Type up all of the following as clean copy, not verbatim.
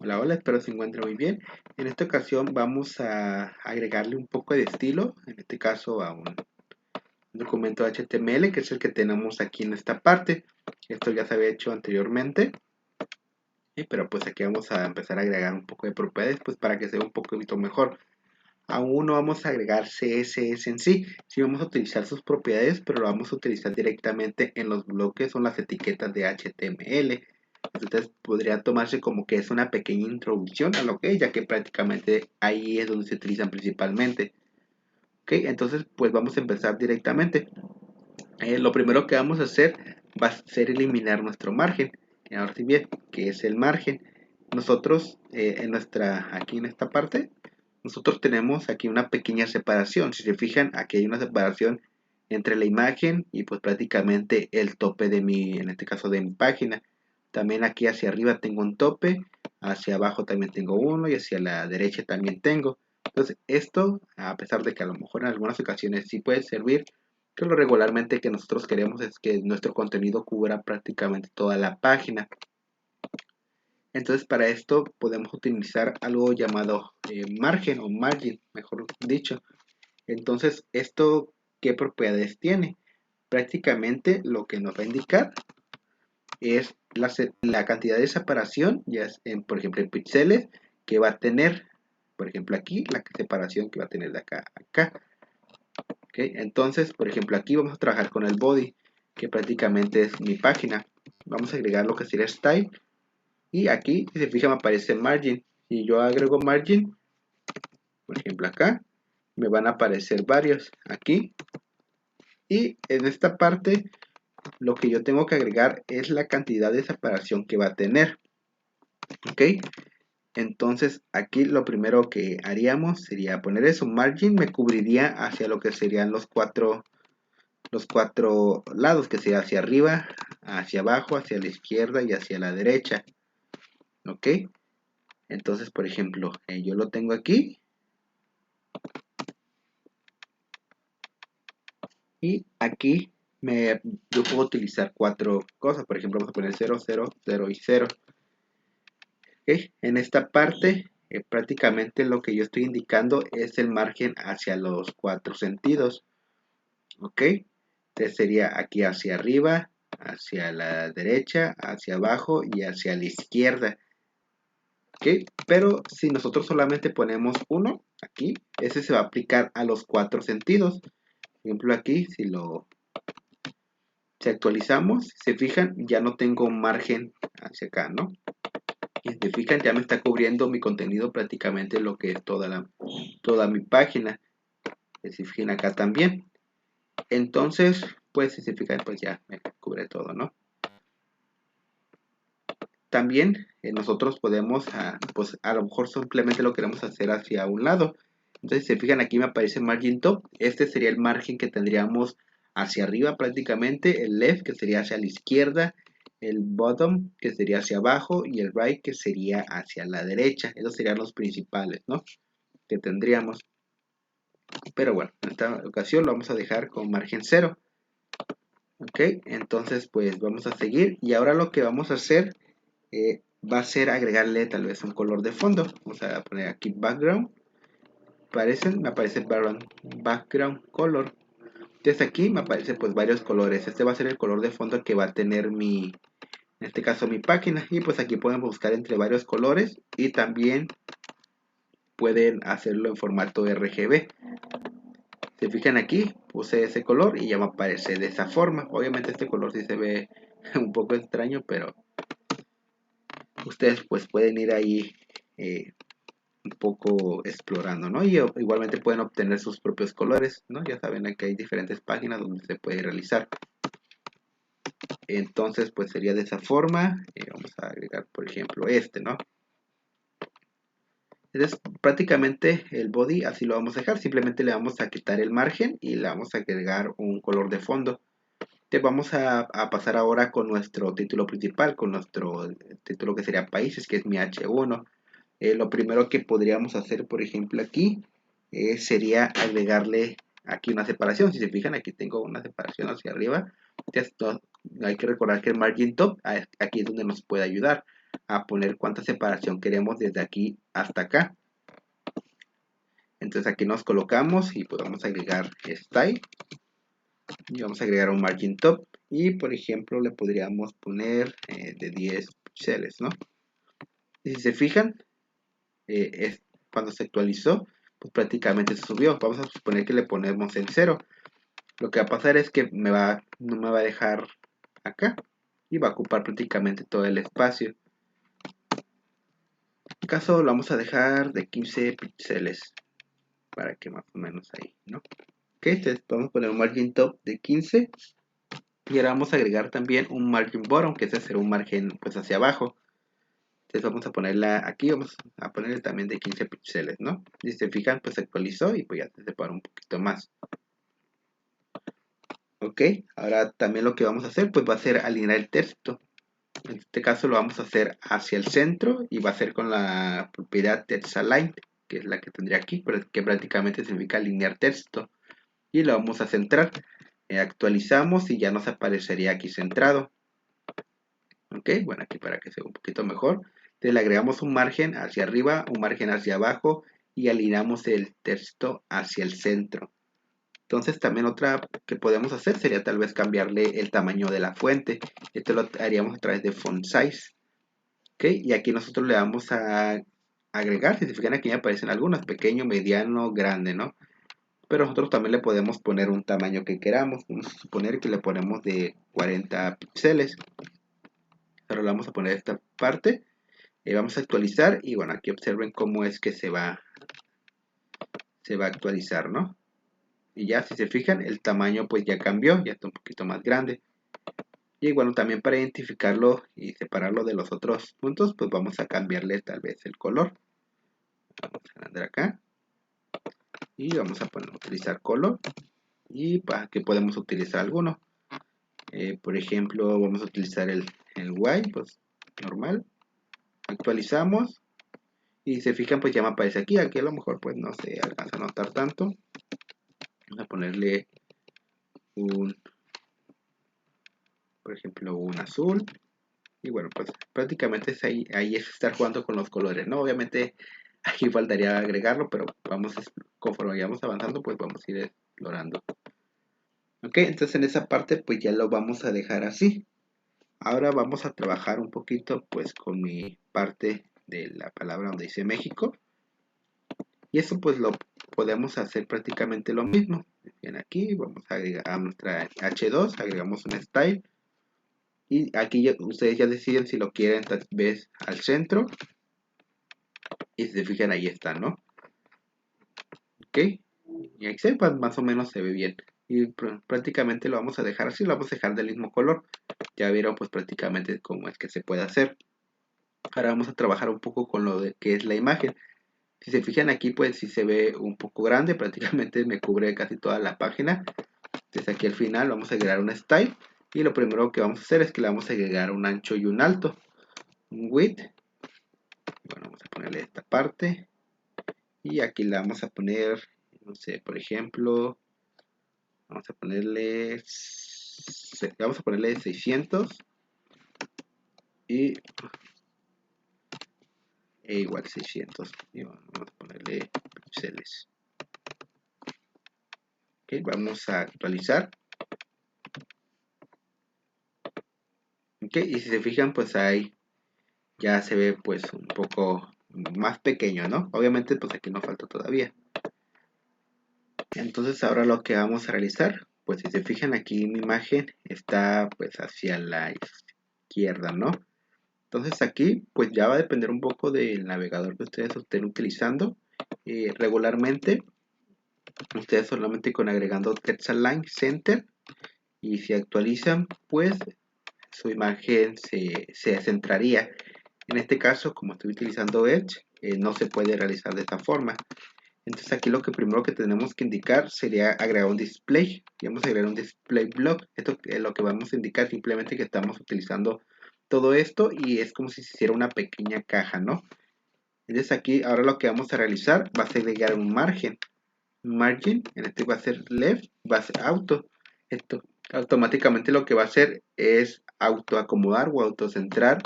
Hola, hola, espero se encuentre muy bien. En esta ocasión vamos a agregarle un poco de estilo, en este caso a un documento HTML, que es el que tenemos aquí en esta parte. Esto ya se había hecho anteriormente, pero pues aquí vamos a empezar a agregar un poco de propiedades, pues para que sea un poquito mejor. Aún no vamos a agregar CSS en sí, sí vamos a utilizar sus propiedades, pero lo vamos a utilizar directamente en los bloques o las etiquetas de HTML. Entonces podría tomarse como que es una pequeña introducción a lo que es, ya que prácticamente ahí es donde se utilizan principalmente. Ok, entonces pues vamos a empezar directamente. Lo primero que vamos a hacer va a ser eliminar nuestro margen. Ahora sí bien, ¿qué es el margen? Nosotros aquí en esta parte, nosotros tenemos aquí una pequeña separación. Si se fijan, aquí hay una separación entre la imagen y pues prácticamente el tope de en este caso de mi página. También aquí hacia arriba tengo un tope, hacia abajo también tengo uno y hacia la derecha también tengo. Entonces esto, a pesar de que a lo mejor en algunas ocasiones sí puede servir, que lo regularmente que nosotros queremos es que nuestro contenido cubra prácticamente toda la página. Entonces para esto podemos utilizar algo llamado margen o margin, mejor dicho. Entonces esto, ¿qué propiedades tiene? Prácticamente lo que nos va a indicar es la cantidad de separación, ya es por ejemplo en píxeles, que va a tener, por ejemplo aquí, la separación que va a tener de acá a acá. ¿Okay? Entonces, por ejemplo aquí vamos a trabajar con el body, que prácticamente es mi página. Vamos a agregar lo que sería style. Y aquí, si se fijan, me aparece margin. Si yo agrego margin, por ejemplo acá, me van a aparecer varios aquí. Y en esta parte, lo que yo tengo que agregar es la cantidad de separación que va a tener. ¿Ok? Entonces, aquí lo primero que haríamos sería poner eso. Margin me cubriría hacia lo que serían los cuatro lados, que sería hacia arriba, hacia abajo, hacia la izquierda y hacia la derecha. ¿Ok? Entonces, por ejemplo, yo lo tengo aquí. Y aquí yo puedo utilizar cuatro cosas. Por ejemplo, vamos a poner 0, 0, 0 y 0. ¿Okay? En esta parte, prácticamente lo que yo estoy indicando es el margen hacia los cuatro sentidos. ¿Ok? Entonces sería aquí hacia arriba, hacia la derecha, hacia abajo y hacia la izquierda. ¿Ok? Pero si nosotros solamente ponemos uno aquí, ese se va a aplicar a los cuatro sentidos. Por ejemplo, aquí, si actualizamos, si se fijan, ya no tengo margen hacia acá, ¿no? Y si se fijan, ya me está cubriendo mi contenido prácticamente lo que es toda mi página. Si se fijan acá también. Entonces, pues si se fijan, pues ya me cubre todo, ¿no? También nosotros podemos, pues a lo mejor simplemente lo queremos hacer hacia un lado. Entonces, si se fijan, aquí me aparece margin top. Este sería el margen que tendríamos hacia arriba prácticamente. El left, que sería hacia la izquierda. El bottom, que sería hacia abajo. Y el right, que sería hacia la derecha. Esos serían los principales, ¿no? Que tendríamos. Pero bueno, en esta ocasión lo vamos a dejar con margen 0. Ok, entonces pues vamos a seguir. Y ahora lo que vamos a hacer va a ser agregarle tal vez un color de fondo. Vamos a poner aquí background. Me aparece background color. Desde aquí me aparecen pues varios colores. Este va a ser el color de fondo que va a tener en este caso mi página. Y pues aquí pueden buscar entre varios colores y también pueden hacerlo en formato RGB. Se fijan aquí, puse ese color y ya me aparece de esa forma. Obviamente este color sí se ve un poco extraño, pero ustedes pues pueden ir ahí un poco explorando, ¿no? Y igualmente pueden obtener sus propios colores, ¿no? Ya saben que hay diferentes páginas donde se puede realizar. Entonces, pues sería de esa forma. Vamos a agregar, por ejemplo, este, ¿no? Entonces, prácticamente el body así lo vamos a dejar. Simplemente le vamos a quitar el margen y le vamos a agregar un color de fondo. Entonces, vamos a pasar ahora con nuestro título principal, con nuestro título que sería países, que es mi H1. Lo primero que podríamos hacer, por ejemplo, aquí sería agregarle aquí una separación. Si se fijan, aquí tengo una separación hacia arriba. Entonces, hay que recordar que el margin top aquí es donde nos puede ayudar. a poner cuánta separación queremos desde aquí hasta acá. Entonces aquí nos colocamos y podemos agregar style y vamos a agregar un margin top y por ejemplo le podríamos poner de 10 píxeles, ¿no? Y si se fijan, cuando se actualizó, pues prácticamente se subió. Vamos a suponer que le ponemos en 0. Lo que va a pasar es que no me va a dejar acá y va a ocupar prácticamente todo el espacio. En este caso lo vamos a dejar de 15 píxeles para que más o menos ahí, ¿no? Ok, entonces vamos a poner un margin top de 15 y ahora vamos a agregar también un margin bottom, que ese será un margen pues hacia abajo. Entonces vamos a ponerla aquí, vamos a ponerle también de 15 píxeles, ¿no? Y si se fijan, pues se actualizó y pues ya se separó un poquito más. Ok, ahora también lo que vamos a hacer pues va a ser alinear el texto. En este caso lo vamos a hacer hacia el centro y va a ser con la propiedad text align, que es la que tendría aquí, que prácticamente significa alinear texto. Y lo vamos a centrar. Actualizamos y ya nos aparecería aquí centrado. Ok, bueno, aquí para que sea un poquito mejor. Entonces le agregamos un margen hacia arriba, un margen hacia abajo y alineamos el texto hacia el centro. Entonces también otra que podemos hacer sería tal vez cambiarle el tamaño de la fuente. Esto lo haríamos a través de font size. ¿Ok? Y aquí nosotros le vamos a agregar, si se fijan aquí me aparecen algunos, pequeño, mediano, grande, ¿no? Pero nosotros también le podemos poner un tamaño que queramos. Vamos a suponer que le ponemos de 40 píxeles. Ahora le vamos a poner esta parte. Vamos a actualizar y bueno, aquí observen cómo es que se va a actualizar, ¿no? Y ya si se fijan, el tamaño pues ya cambió, ya está un poquito más grande. Y bueno, también para identificarlo y separarlo de los otros puntos, pues vamos a cambiarle tal vez el color. Vamos a andar acá. Y vamos a utilizar color. Y para que podemos utilizar alguno. Por ejemplo, vamos a utilizar el white, pues normal. Actualizamos. Y si se fijan, pues ya me aparece aquí. Aquí a lo mejor pues no se alcanza a notar tanto. Vamos a ponerle por ejemplo, un azul. Y bueno, pues prácticamente es ahí es estar jugando con los colores, ¿no? Obviamente aquí faltaría agregarlo, pero conforme vayamos avanzando, pues vamos a ir explorando. Ok, entonces en esa parte pues ya lo vamos a dejar así. Ahora vamos a trabajar un poquito pues con mi parte de la palabra donde dice México. Y eso pues lo podemos hacer prácticamente lo mismo. Bien, aquí vamos a agregar a nuestra H2, agregamos un style. Y aquí ustedes ya deciden si lo quieren tal vez al centro. Y si se fijan ahí está, ¿no? Ok. Y ahí sepan, más o menos se ve bien. Y prácticamente lo vamos a dejar así, lo vamos a dejar del mismo color. Ya vieron pues prácticamente cómo es que se puede hacer. Ahora vamos a trabajar un poco con lo de que es la imagen. Si se fijan aquí pues si se ve un poco grande, prácticamente me cubre casi toda la página. Entonces aquí al final vamos a agregar un style. Y lo primero que vamos a hacer es que le vamos a agregar un ancho y un alto. Un width. Bueno, vamos a ponerle esta parte. Y aquí le vamos a poner, no sé, por ejemplo, vamos a ponerle 600 y igual 600. Y vamos a ponerle píxeles. Ok, vamos a actualizar. Ok, y si se fijan, pues ahí ya se ve pues un poco más pequeño, ¿no? Obviamente pues aquí nos falta todavía. Entonces ahora lo que vamos a realizar, pues si se fijan aquí mi imagen está pues hacia la izquierda, ¿no? Entonces aquí pues ya va a depender un poco del navegador que ustedes estén utilizando. Regularmente ustedes solamente con agregando Text Align Center y si actualizan pues su imagen se centraría. En este caso como estoy utilizando Edge no se puede realizar de esta forma. Entonces aquí lo que primero que tenemos que indicar sería agregar un display. Y vamos a agregar un display block. Esto es lo que vamos a indicar simplemente que estamos utilizando todo esto y es como si se hiciera una pequeña caja, ¿no? Entonces aquí ahora lo que vamos a realizar va a ser agregar un margen. Margin, en este va a ser left, va a ser auto. Esto automáticamente lo que va a hacer es auto acomodar o autocentrar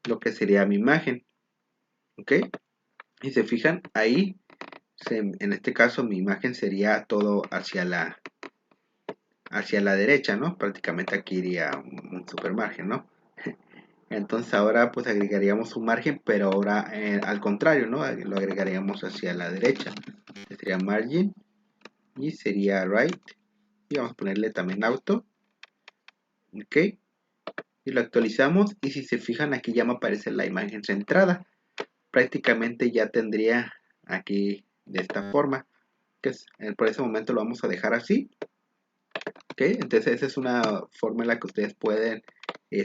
lo que sería mi imagen. ¿Ok? Y se fijan, ahí, en este caso, mi imagen sería todo hacia la derecha, ¿no? Prácticamente aquí iría un super margen, ¿no? Entonces ahora pues agregaríamos un margen, pero ahora al contrario, ¿no? Lo agregaríamos hacia la derecha. Este sería margin y sería right. Y vamos a ponerle también auto. ¿Ok? Y lo actualizamos y si se fijan aquí ya me aparece la imagen centrada. Prácticamente ya tendría aquí de esta forma. Que es, por ese momento lo vamos a dejar así. ¿Ok? Entonces esa es una forma en la que ustedes pueden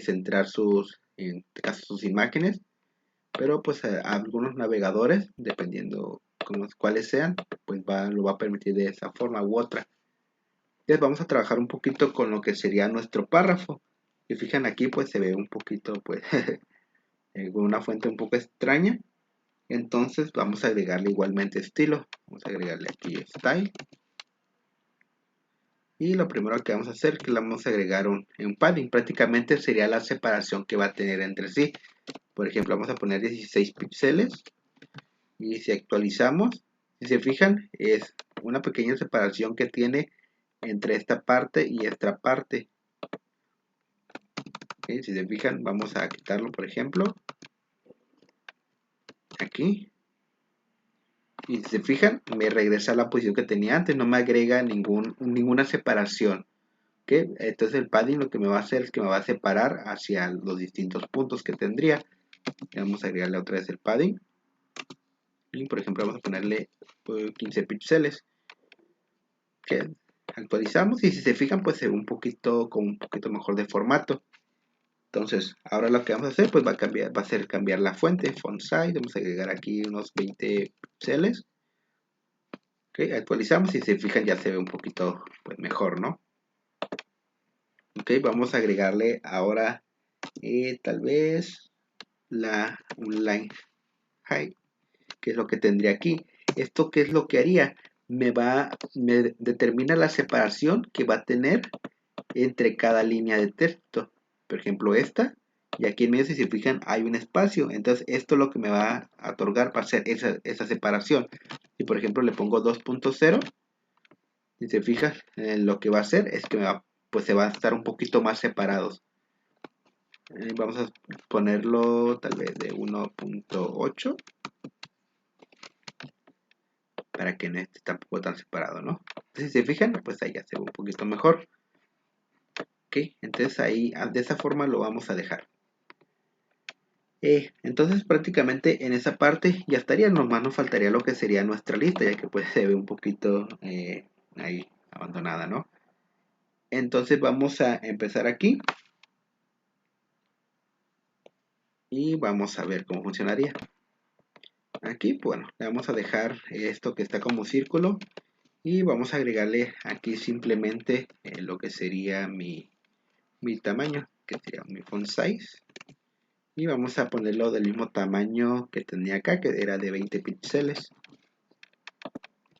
centrar en este caso sus imágenes. Pero pues algunos navegadores, dependiendo cuáles sean, pues lo va a permitir de esa forma u otra. Entonces vamos a trabajar un poquito con lo que sería nuestro párrafo. Si fijan aquí pues se ve un poquito pues con una fuente un poco extraña. Entonces vamos a agregarle igualmente estilo. Vamos a agregarle aquí style. Y lo primero que vamos a hacer es que le vamos a agregar un padding. Prácticamente sería la separación que va a tener entre sí. Por ejemplo, vamos a poner 16 píxeles. Y si actualizamos, si se fijan, es una pequeña separación que tiene entre esta parte y esta parte. ¿Okay? Si se fijan, vamos a quitarlo, por ejemplo, aquí. Y si se fijan, me regresa a la posición que tenía antes, no me agrega ninguna separación. ¿Okay? Entonces el padding lo que me va a hacer es que me va a separar hacia los distintos puntos que tendría. Vamos a agregarle otra vez el padding. Y por ejemplo, vamos a ponerle 15 píxeles. Que actualizamos y si se fijan pues se ve con un poquito mejor de formato. Entonces ahora lo que vamos a hacer pues va a ser cambiar la fuente, font size, vamos a agregar aquí unos 20 píxeles. Okay, actualizamos y si se fijan ya se ve un poquito pues mejor, ¿no? Ok, vamos a agregarle ahora tal vez un line height, que es lo que tendría aquí. ¿Esto qué es lo que haría? Me determina la separación que va a tener entre cada línea de texto. Por ejemplo, esta. Y aquí en medio, si se fijan, hay un espacio. Entonces, esto es lo que me va a otorgar para hacer esa separación. Y por ejemplo, le pongo 2.0. Si se fijan, lo que va a hacer es que pues se va a estar un poquito más separados. Vamos a ponerlo tal vez de 1.8 para que no esté tampoco tan separado, ¿no? Entonces, si se fijan, pues ahí ya se ve un poquito mejor. Ok, entonces ahí de esa forma lo vamos a dejar. Entonces prácticamente en esa parte ya estaría, nomás nos faltaría lo que sería nuestra lista, ya que pues se ve un poquito ahí abandonada, ¿no? Entonces vamos a empezar aquí y vamos a ver cómo funcionaría. Aquí, bueno, le vamos a dejar esto que está como círculo y vamos a agregarle aquí simplemente lo que sería mi tamaño, que sería mi font size. Y vamos a ponerlo del mismo tamaño que tenía acá, que era de 20 píxeles.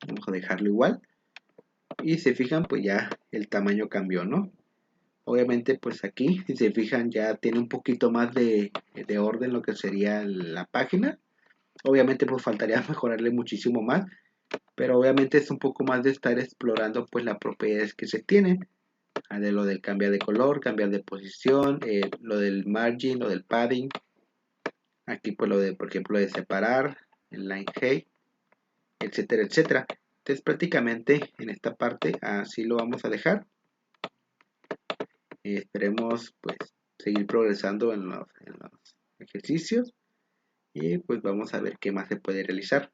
Vamos a dejarlo igual. Y si se fijan, pues ya el tamaño cambió, ¿no? Obviamente, pues aquí, si se fijan, ya tiene un poquito más de orden lo que sería la página. Obviamente, pues faltaría mejorarle muchísimo más. Pero obviamente es un poco más de estar explorando pues las propiedades que se tienen. De lo del cambiar de color, cambiar de posición, lo del margin, lo del padding. Aquí pues lo de, por ejemplo, de separar, el line height, etcétera, etcétera. Entonces prácticamente en esta parte así lo vamos a dejar. Esperemos pues seguir progresando en los ejercicios y pues vamos a ver qué más se puede realizar.